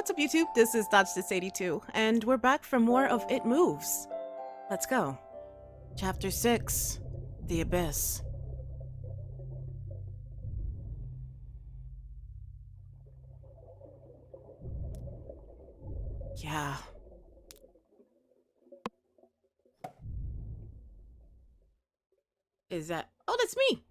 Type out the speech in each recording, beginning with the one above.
What's up, YouTube? This is Dodge82, and we're back for more of It Moves. Let's go. Chapter 6, The Abyss. Yeah. Is that... Oh, that's me!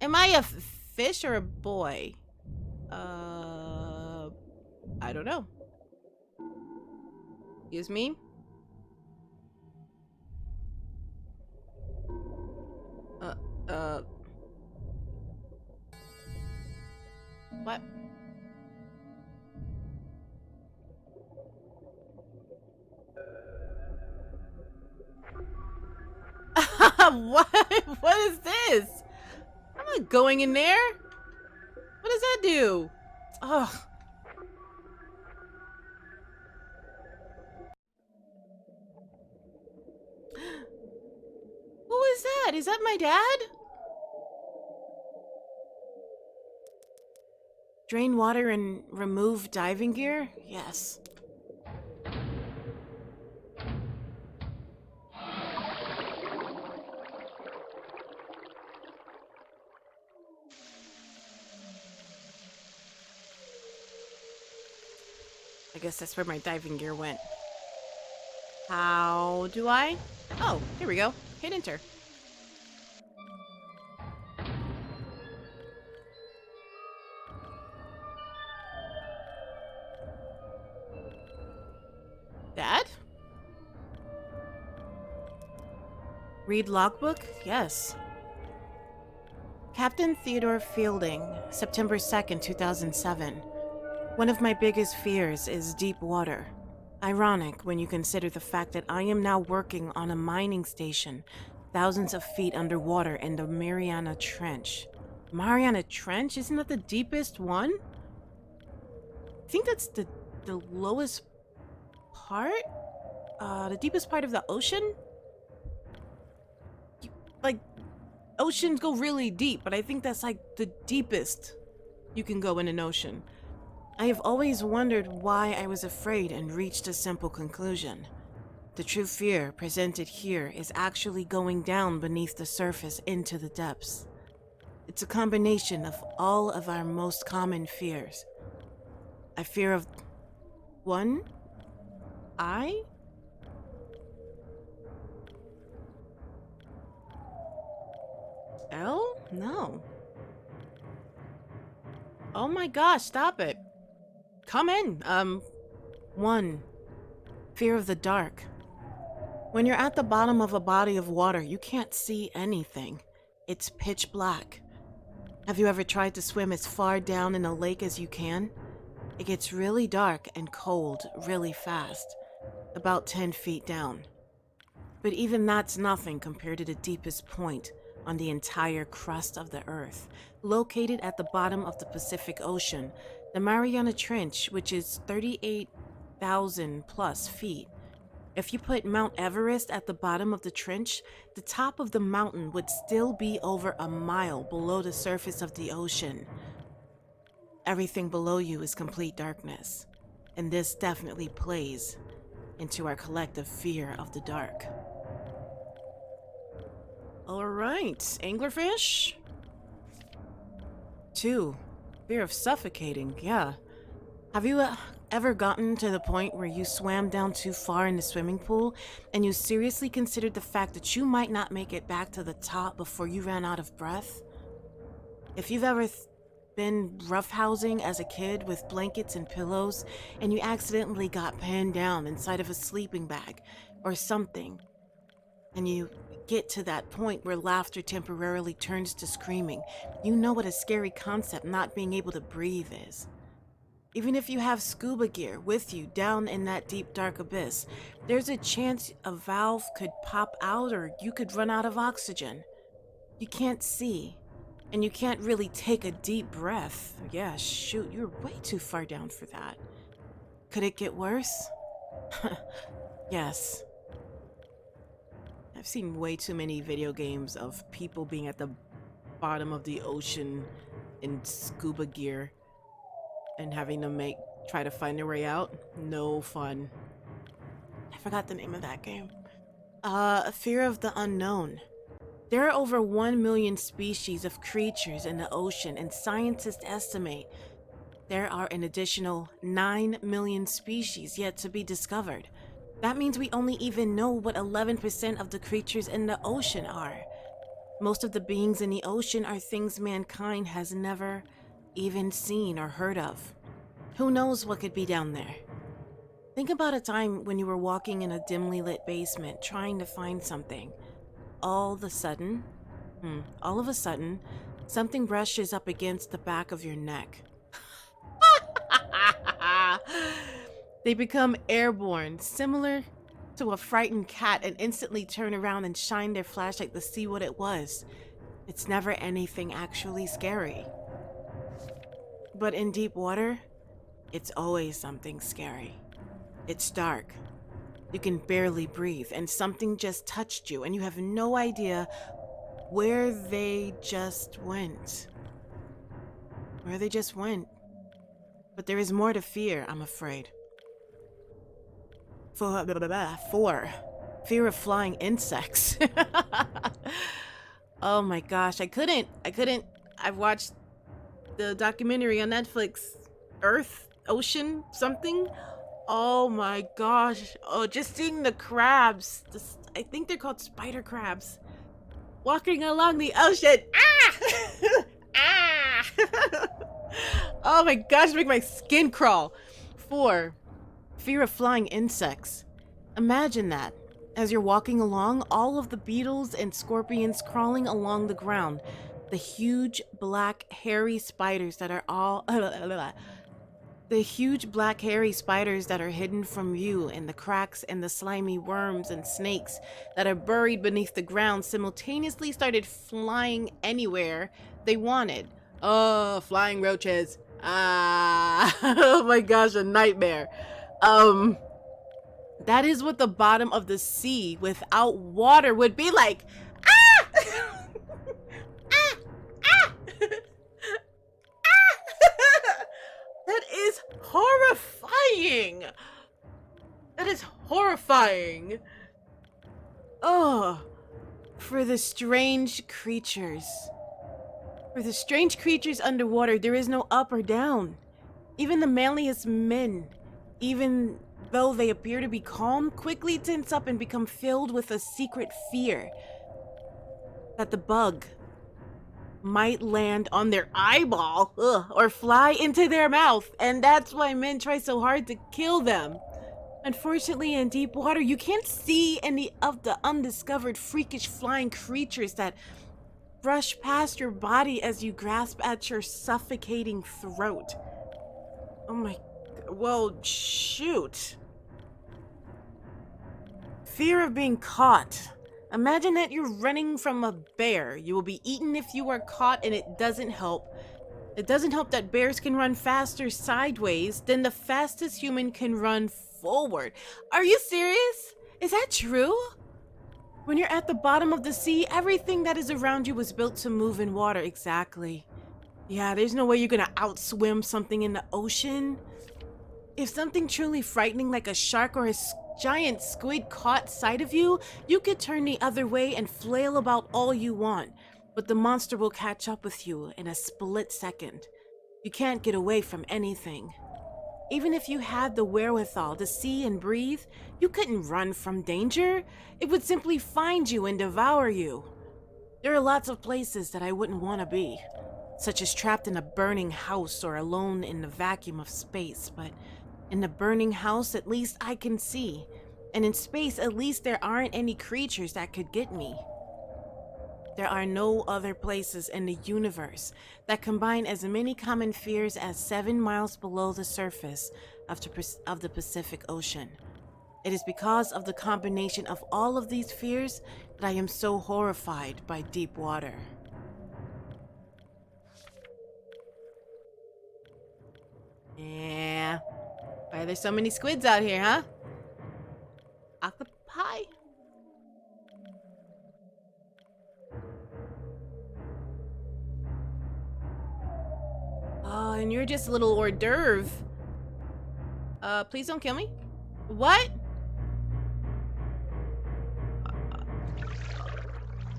Am I a fish or a boy? I don't know. Excuse me? What? What? What is this? I'm not going in there. What does that do? Ugh. Who is that? Is that my dad? Drain water and remove diving gear? Yes. I guess that's where my diving gear went. How do I? Oh, here we go. Hit enter. Dad? Read logbook? Yes. Captain Theodore Fielding, September 2nd, 2007. One of my biggest fears is deep water. Ironic when you consider the fact that I am now working on a mining station thousands of feet underwater in the Mariana Trench. Mariana Trench? Isn't that the deepest one? I think that's the lowest part? The deepest part of the ocean? Like, oceans go really deep, but I think that's like the deepest you can go in an ocean. I have always wondered why I was afraid and reached a simple conclusion. The true fear presented here is actually going down beneath the surface into the depths. It's a combination of all of our most common fears. I fear of... one? I? L? No. Oh my gosh, stop it. Come in. 1. Fear of the dark. When you're at the bottom of a body of water, you can't see anything. It's pitch black. Have you ever tried to swim as far down in a lake as you can? It gets really dark and cold really fast, about 10 feet down. But even that's nothing compared to the deepest point on the entire crust of the Earth, located at the bottom of the Pacific Ocean, the Mariana Trench, which is 38,000 plus feet. If you put Mount Everest at the bottom of the trench, the top of the mountain would still be over a mile below the surface of the ocean. Everything below you is complete darkness, and this definitely plays into our collective fear of the dark. Alright, anglerfish? 2. Fear of suffocating, yeah. Have you ever gotten to the point where you swam down too far in the swimming pool and you seriously considered the fact that you might not make it back to the top before you ran out of breath? If you've ever been roughhousing as a kid with blankets and pillows and you accidentally got pinned down inside of a sleeping bag or something, and you get to that point where laughter temporarily turns to screaming, you know what a scary concept not being able to breathe is. Even if you have scuba gear with you down in that deep dark abyss, there's a chance a valve could pop out or you could run out of oxygen. You can't see, and you can't really take a deep breath. Yeah, shoot, you're way too far down for that. Could it get worse? Yes. I've seen way too many video games of people being at the bottom of the ocean in scuba gear and having to try to find their way out. No fun. I forgot the name of that game. Fear of the Unknown. There are over 1 million species of creatures in the ocean, and scientists estimate there are an additional 9 million species yet to be discovered. That means we only even know what 11% of the creatures in the ocean are. Most of the beings in the ocean are things mankind has never even seen or heard of. Who knows what could be down there? Think about a time when you were walking in a dimly lit basement trying to find something. All of a sudden, something brushes up against the back of your neck. They become airborne, similar to a frightened cat, and instantly turn around and shine their flashlight to see what it was. It's never anything actually scary. But in deep water, it's always something scary. It's dark. You can barely breathe, and something just touched you, and you have no idea where they just went. But there is more to fear, I'm afraid. Four. Fear of flying insects. Oh my gosh, I couldn't. I've watched the documentary on Netflix, Earth, Ocean, something. Oh my gosh. Oh, just seeing the crabs. I think they're called spider crabs. Walking along the ocean. Ah! Ah! Oh my gosh, make my skin crawl. 4. Fear of flying insects. Imagine that. As you're walking along, all of the beetles and scorpions crawling along the ground. The huge black hairy spiders that are hidden from view in the cracks, and the slimy worms and snakes that are buried beneath the ground simultaneously started flying anywhere they wanted. Oh, flying roaches. Ah, oh my gosh, a nightmare. That is what the bottom of the sea without water would be like. Ah! Ah! Ah! That is horrifying. That is horrifying. Oh, for the strange creatures. For the strange creatures underwater, there is no up or down. Even the manliest men, even though they appear to be calm, quickly tense up and become filled with a secret fear that the bug might land on their eyeball, or fly into their mouth, and that's why men try so hard to kill them. Unfortunately, in deep water, you can't see any of the undiscovered freakish flying creatures that brush past your body as you grasp at your suffocating throat. Oh my... Well, shoot. Fear of being caught. Imagine that you're running from a bear. You will be eaten if you are caught, and it doesn't help. It doesn't help that bears can run faster sideways than the fastest human can run forward. Are you serious? Is that true? When you're at the bottom of the sea, everything that is around you was built to move in water. Exactly. Yeah, there's no way you're gonna outswim something in the ocean. If something truly frightening like a shark or a giant squid caught sight of you, you could turn the other way and flail about all you want, but the monster will catch up with you in a split second. You can't get away from anything. Even if you had the wherewithal to see and breathe, you couldn't run from danger. It would simply find you and devour you. There are lots of places that I wouldn't want to be, such as trapped in a burning house or alone in the vacuum of space, but in the burning house, at least I can see, and in space, at least there aren't any creatures that could get me. There are no other places in the universe that combine as many common fears as 7 miles below the surface of the Pacific Ocean. It is because of the combination of all of these fears that I am so horrified by deep water. Yeah. Why are there so many squids out here, huh? Octopi? and you're just a little hors d'oeuvre. Please don't kill me. What?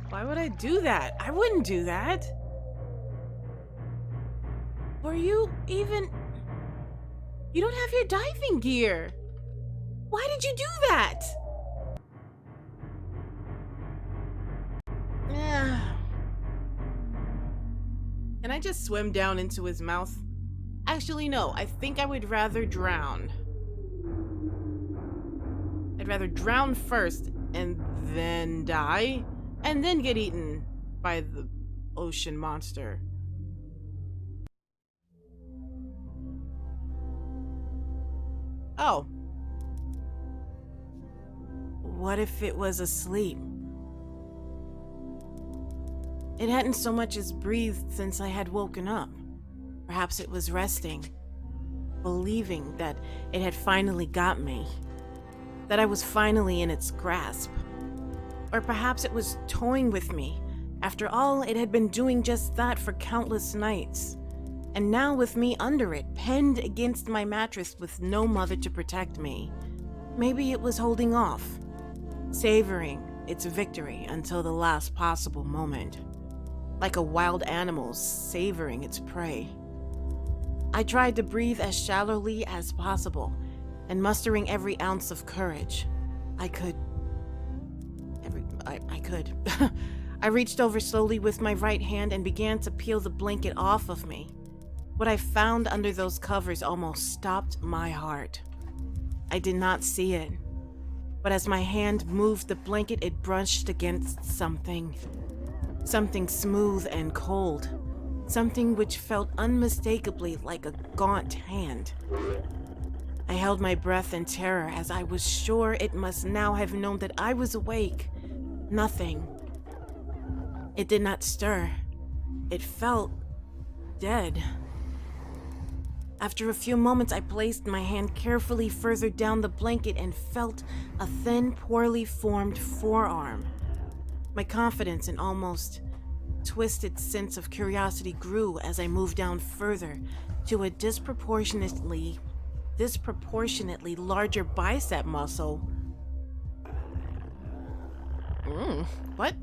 Why would I do that? I wouldn't do that. Were you even... You don't have your diving gear. Why did you do that? Can I just swim down into his mouth? Actually, no. I think I would rather drown. I'd rather drown first and then die, and then get eaten by the ocean monster. Oh. What if it was asleep? It hadn't so much as breathed since I had woken up. Perhaps it was resting, believing that it had finally got me, that I was finally in its grasp. Or perhaps it was toying with me. After all, it had been doing just that for countless nights. And now with me under it, penned against my mattress with no mother to protect me, maybe it was holding off, savoring its victory until the last possible moment. Like a wild animal savoring its prey. I tried to breathe as shallowly as possible, and mustering every ounce of courage I could. I could. I reached over slowly with my right hand and began to peel the blanket off of me. What I found under those covers almost stopped my heart. I did not see it, but as my hand moved the blanket, it brushed against something. Something smooth and cold. Something which felt unmistakably like a gaunt hand. I held my breath in terror as I was sure it must now have known that I was awake. Nothing. It did not stir. It felt dead. After a few moments, I placed my hand carefully further down the blanket and felt a thin, poorly formed forearm. My confidence and almost twisted sense of curiosity grew as I moved down further to a disproportionately larger bicep muscle. What?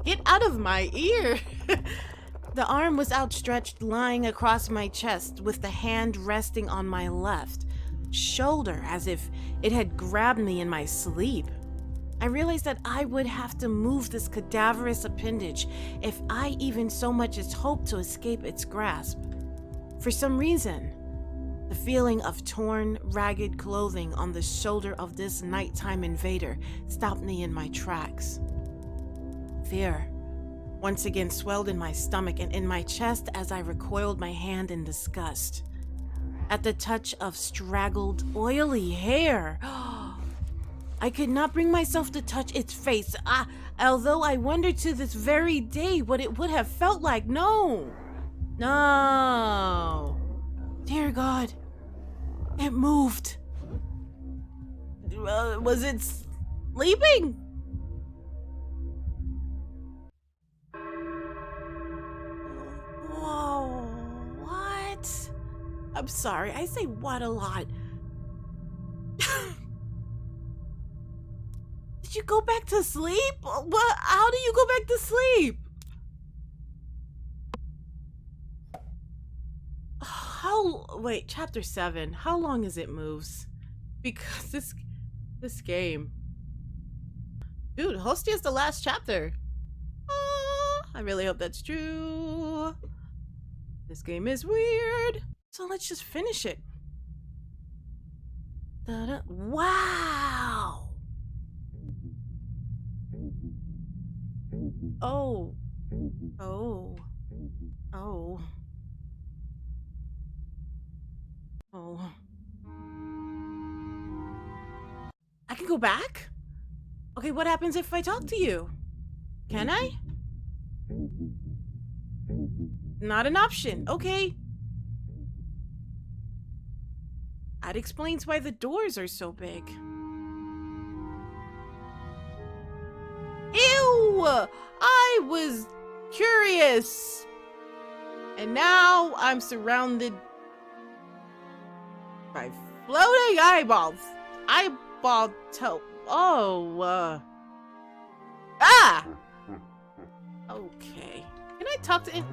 Get out of my ear! The arm was outstretched, lying across my chest, with the hand resting on my left shoulder as if it had grabbed me in my sleep. I realized that I would have to move this cadaverous appendage if I even so much as hoped to escape its grasp. For some reason, the feeling of torn, ragged clothing on the shoulder of this nighttime invader stopped me in my tracks. Fear once again swelled in my stomach and in my chest as I recoiled my hand in disgust. At the touch of straggled, oily hair, I could not bring myself to touch its face, although I wondered to this very day what it would have felt like. No! Dear God, it moved. Was it sleeping? Whoa, what? I'm sorry, I say what a lot. Did you go back to sleep? What? How do you go back to sleep? Wait, chapter 7. How long is it moves? Because this game. Dude, Hostia's the last chapter. I really hope that's true. This game is weird. So let's just finish it. Wow. Oh. I can go back? Okay, what happens if I talk to you? Can I? Not an option. Okay. That explains why the doors are so big. Ew! I was curious. And now I'm surrounded by floating eyeballs. Eyeball toe. Oh, ah! Okay. Can I talk to it?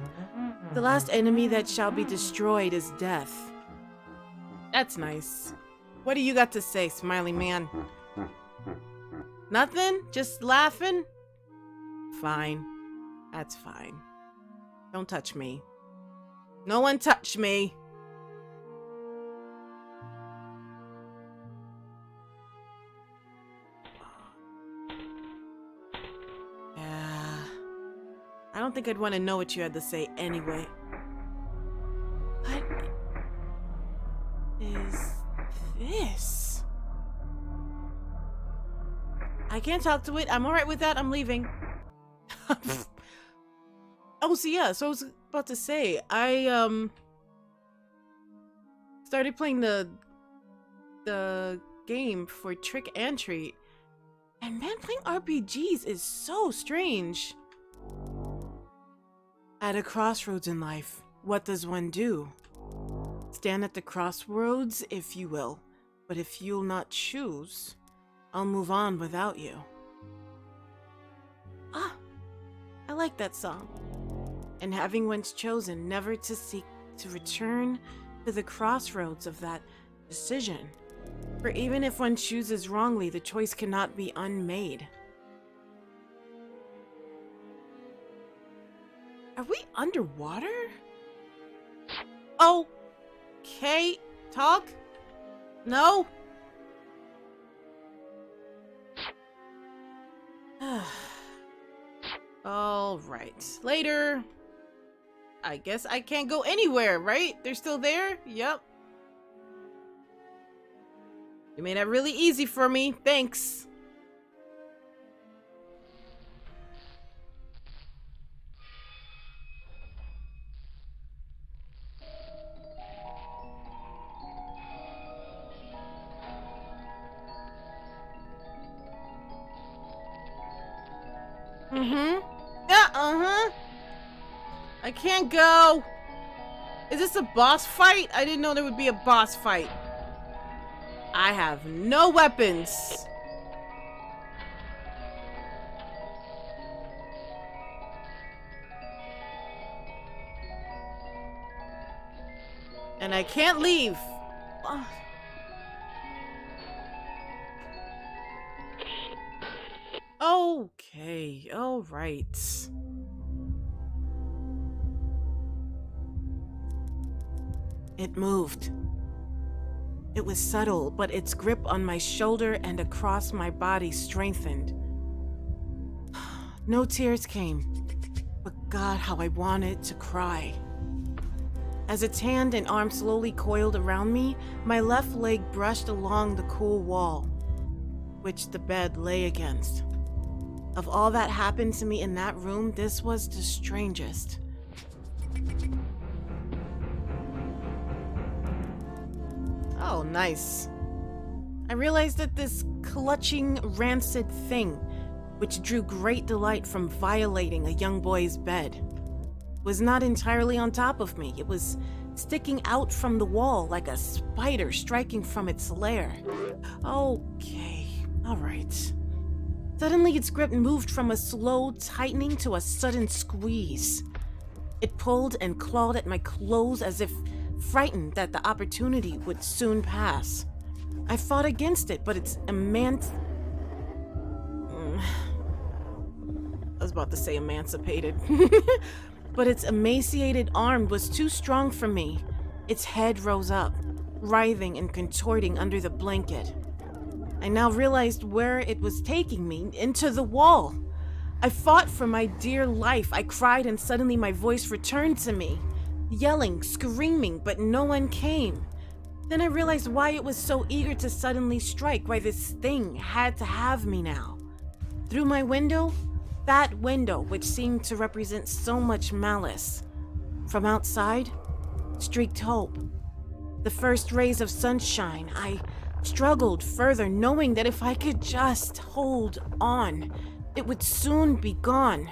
The last enemy that shall be destroyed is death. That's nice. What do you got to say, smiley man? Nothing? Just laughing? Fine. That's fine. Don't touch me. No one touch me. Yeah. I don't think I'd want to know what you had to say anyway. What is this? I can't talk to it. I'm alright with that. I'm leaving. Oh, so yeah, so I was about to say, I started playing the game for Trick and Treat, and man, playing RPGs is so strange. At a crossroads in life, what does one do? Stand at the crossroads, if you will, but if you'll not choose, I'll move on without you. Ah, I like that song. And having once chosen never to seek to return to the crossroads of that decision. For even if one chooses wrongly, the choice cannot be unmade. Are we underwater? Okay, talk? No? All right, later. I guess I can't go anywhere, right? They're still there? Yep. You made that really easy for me. Thanks. Yeah, I can't go. Is this a boss fight? I didn't know there would be a boss fight. I have no weapons. And I can't leave. Okay, all right. It moved. It was subtle, but its grip on my shoulder and across my body strengthened. No tears came, but God, how I wanted to cry. As its hand and arm slowly coiled around me, my left leg brushed along the cool wall, which the bed lay against. Of all that happened to me in that room, this was the strangest. Oh, nice. I realized that this clutching, rancid thing, which drew great delight from violating a young boy's bed, was not entirely on top of me. It was sticking out from the wall like a spider striking from its lair. Okay, all right. Suddenly, its grip moved from a slow tightening to a sudden squeeze. It pulled and clawed at my clothes as if frightened that the opportunity would soon pass. I fought against it, but its I was about to say emancipated. But its emaciated arm was too strong for me. Its head rose up, writhing and contorting under the blanket. I now realized where it was taking me, into the wall. I fought for my dear life. I cried, and suddenly my voice returned to me, yelling, screaming, but no one came. Then I realized why it was so eager to suddenly strike, why this thing had to have me now. Through my window, that window which seemed to represent so much malice. From outside, streaked hope. The first rays of sunshine. I struggled further, knowing that if I could just hold on, it would soon be gone.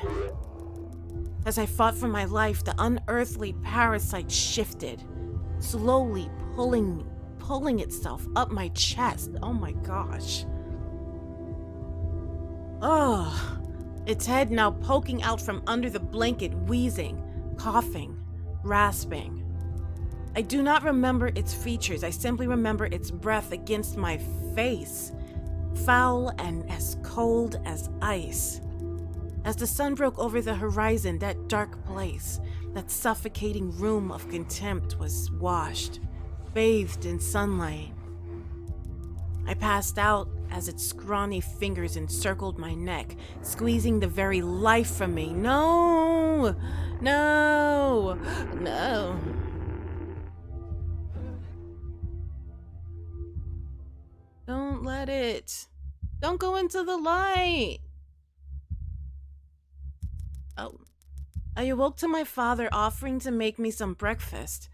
As I fought for my life, the unearthly parasite shifted, slowly pulling itself up my chest. Oh my gosh. Oh, its head now poking out from under the blanket, wheezing, coughing, rasping. I do not remember its features. I simply remember its breath against my face, foul and as cold as ice. As the sun broke over the horizon, that dark place, that suffocating room of contempt was washed, bathed in sunlight. I passed out as its scrawny fingers encircled my neck, squeezing the very life from me. No! No! No! Don't let it. Don't go into the light. Oh. I awoke to my father offering to make me some breakfast.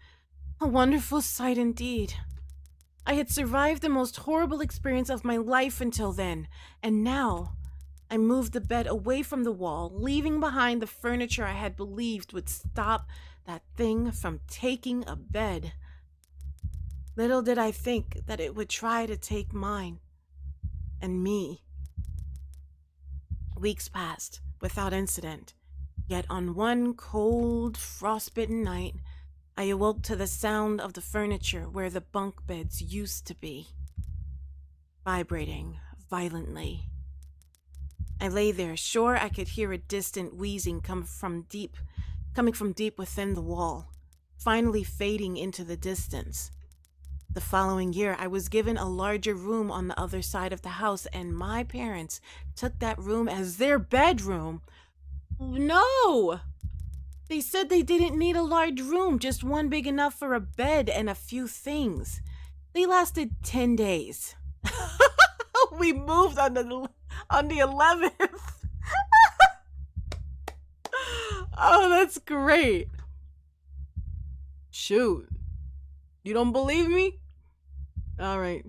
A wonderful sight indeed. I had survived the most horrible experience of my life until then, and now I moved the bed away from the wall, leaving behind the furniture I had believed would stop that thing from taking a bed. Little did I think that it would try to take mine and me. Weeks passed without incident, yet on one cold, frostbitten night, I awoke to the sound of the furniture where the bunk beds used to be, vibrating violently. I lay there, sure I could hear a distant wheezing coming from deep within the wall, finally fading into the distance. The following year, I was given a larger room on the other side of the house, and my parents took that room as their bedroom. No! They said they didn't need a large room, just one big enough for a bed and a few things. They lasted 10 days. We moved on the 11th. Oh, that's great. Shoot. You don't believe me? All right.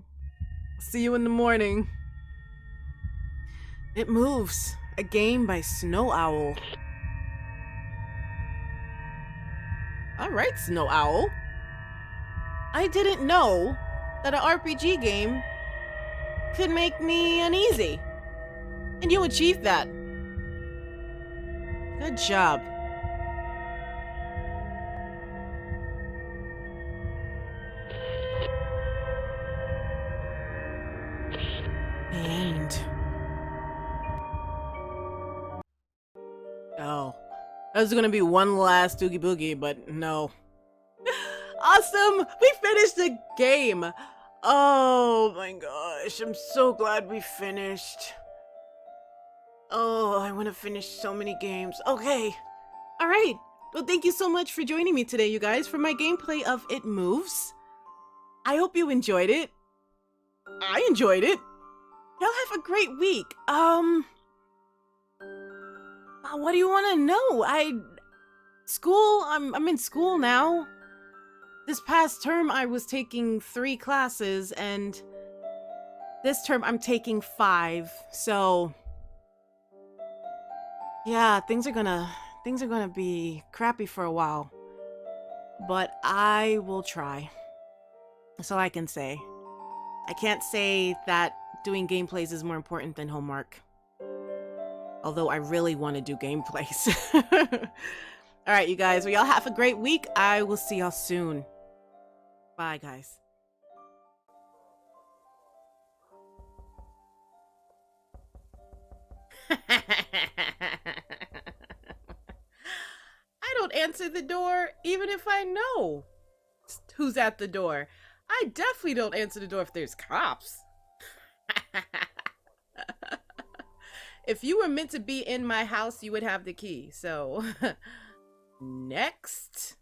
See you in the morning. It Moves, a game by Snow Owl. All right, Snow Owl. I didn't know that an RPG game could make me uneasy. And you achieved that. Good job. And oh, there's gonna be one last Oogie Boogie, but no. Awesome! We finished the game! Oh my gosh, I'm so glad we finished. Oh, I want to finish so many games. Okay. Alright. Well, thank you so much for joining me today, you guys, for my gameplay of It Moves. I hope you enjoyed it. I enjoyed it. Y'all have a great week. What do you want to know? I'm in school now. This past term I was taking 3 classes, and this term I'm taking 5. So yeah, things are gonna be crappy for a while. But I will try. That's all I can say. I can't say that doing gameplays is more important than homework. Although I really want to do gameplays. Alright, you guys. Well, y'all have a great week. I will see y'all soon. Bye, guys. I don't answer the door even if I know who's at the door. I definitely don't answer the door if there's cops. If you were meant to be in my house, you would have the key. So, next.